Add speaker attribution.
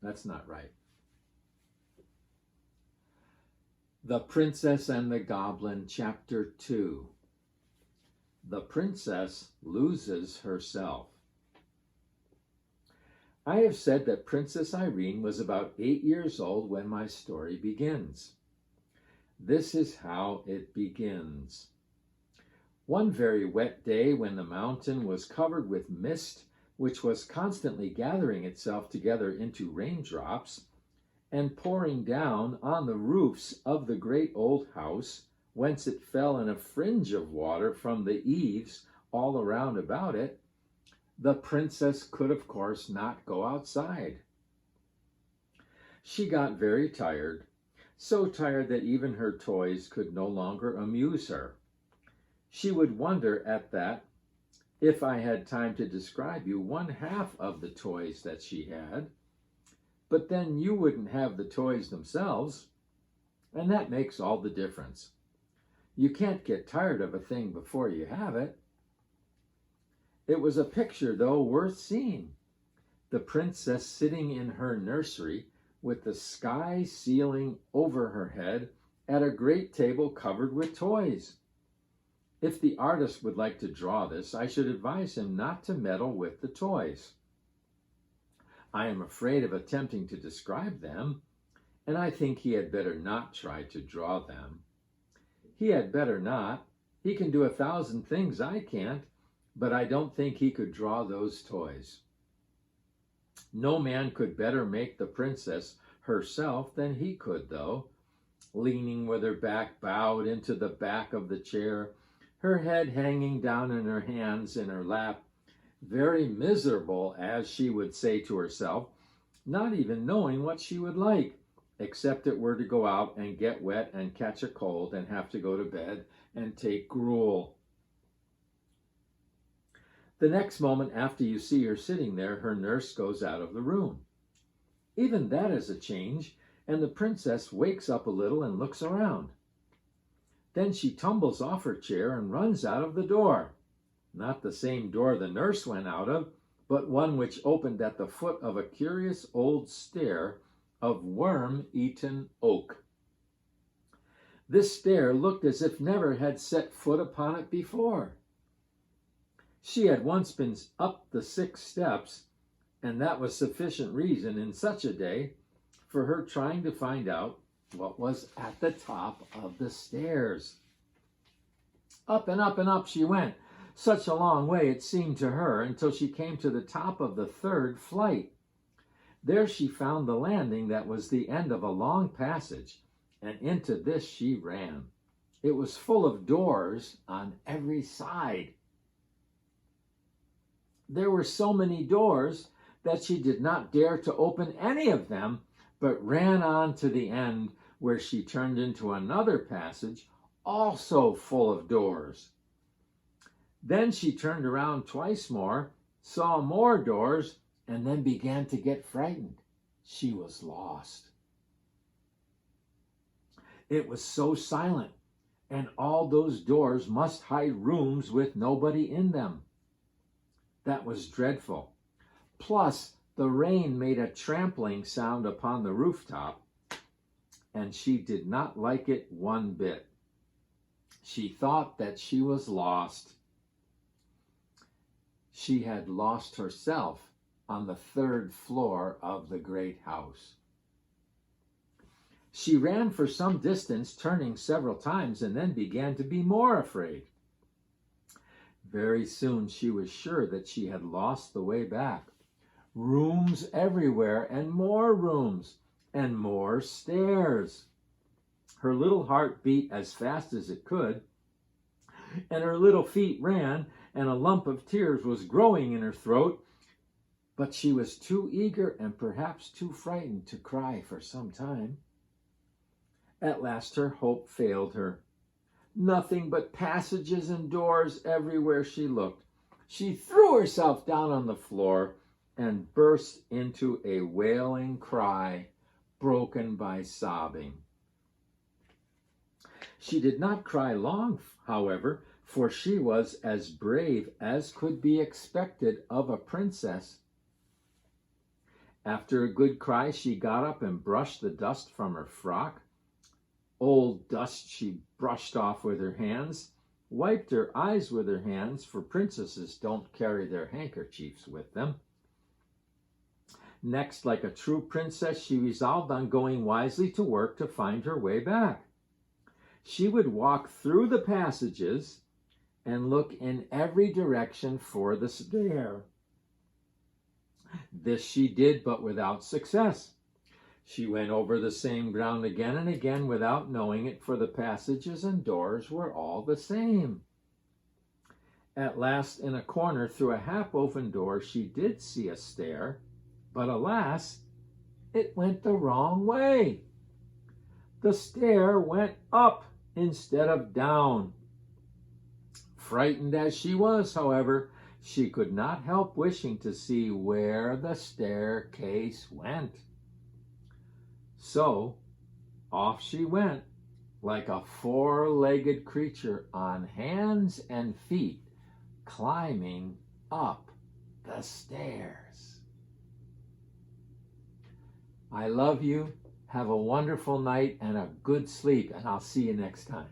Speaker 1: That's not right. The Princess and the Goblin, Chapter 2. The Princess Loses Herself. I have said that Princess Irene was about 8 years old when my story begins. This is how it begins. One very wet day when the mountain was covered with mist, which was constantly gathering itself together into raindrops, and pouring down on the roofs of the great old house, whence it fell in a fringe of water from the eaves all around about it, the princess could of course not go outside. She got very tired, so tired that even her toys could no longer amuse her. She would wonder at that if I had time to describe you one half of the toys that she had, but then you wouldn't have the toys themselves, and that makes all the difference. You can't get tired of a thing before you have it. It was a picture, though, worth seeing. The princess sitting in her nursery with the sky ceiling over her head at a great table covered with toys. If the artist would like to draw this, I should advise him not to meddle with the toys. I am afraid of attempting to describe them, and I think he had better not try to draw them. He had better not. He can do 1,000 things I can't, but I don't think he could draw those toys. No man could better make the princess herself than he could, though, leaning with her back bowed into the back of the chair, her head hanging down and her hands in her lap, very miserable, as she would say to herself, not even knowing what she would like, except it were to go out and get wet and catch a cold and have to go to bed and take gruel. The next moment after you see her sitting there, her nurse goes out of the room. Even that is a change, and the princess wakes up a little and looks around. Then she tumbles off her chair and runs out of the door. Not the same door the nurse went out of, but one which opened at the foot of a curious old stair of worm-eaten oak. This stair looked as if never had set foot upon it before. She had once been up the 6 steps, and that was sufficient reason in such a day for her trying to find out what was at the top of the stairs. Up and up and up she went, such a long way it seemed to her, until she came to the top of the 3rd flight. There she found the landing that was the end of a long passage, and into this she ran. It was full of doors on every side. There were so many doors that she did not dare to open any of them, but ran on to the end, where she turned into another passage, also full of doors. Then she turned around twice more, saw more doors, and then began to get frightened. She was lost. It was so silent, and all those doors must hide rooms with nobody in them. That was dreadful. Plus, the rain made a trampling sound upon the rooftop, and she did not like it one bit. She thought that she was lost. She had lost herself on the 3rd floor of the great house. She ran for some distance, turning several times, and then began to be more afraid. Very soon she was sure that she had lost the way back. Rooms everywhere, and more stairs. Her little heart beat as fast as it could, and her little feet ran, and a lump of tears was growing in her throat, but she was too eager and perhaps too frightened to cry for some time. At last her hope failed her. Nothing but passages and doors everywhere she looked. She threw herself down on the floor and burst into a wailing cry, broken by sobbing. She did not cry long, however, for she was as brave as could be expected of a princess. After a good cry, she got up and brushed the dust from her frock. Old dust she brushed off with her hands, wiped her eyes with her hands, for princesses don't carry their handkerchiefs with them. Next, like a true princess, she resolved on going wisely to work to find her way back. She would walk through the passages and look in every direction for the stair. This she did, but without success. She went over the same ground again and again without knowing it, for the passages and doors were all the same. At last, in a corner through a half-open door, she did see a stair, but alas, it went the wrong way. The stair went up instead of down. Frightened as she was, however, she could not help wishing to see where the staircase went. So off she went, like a four-legged creature on hands and feet, climbing up the stairs. I love you. Have a wonderful night and a good sleep, and I'll see you next time.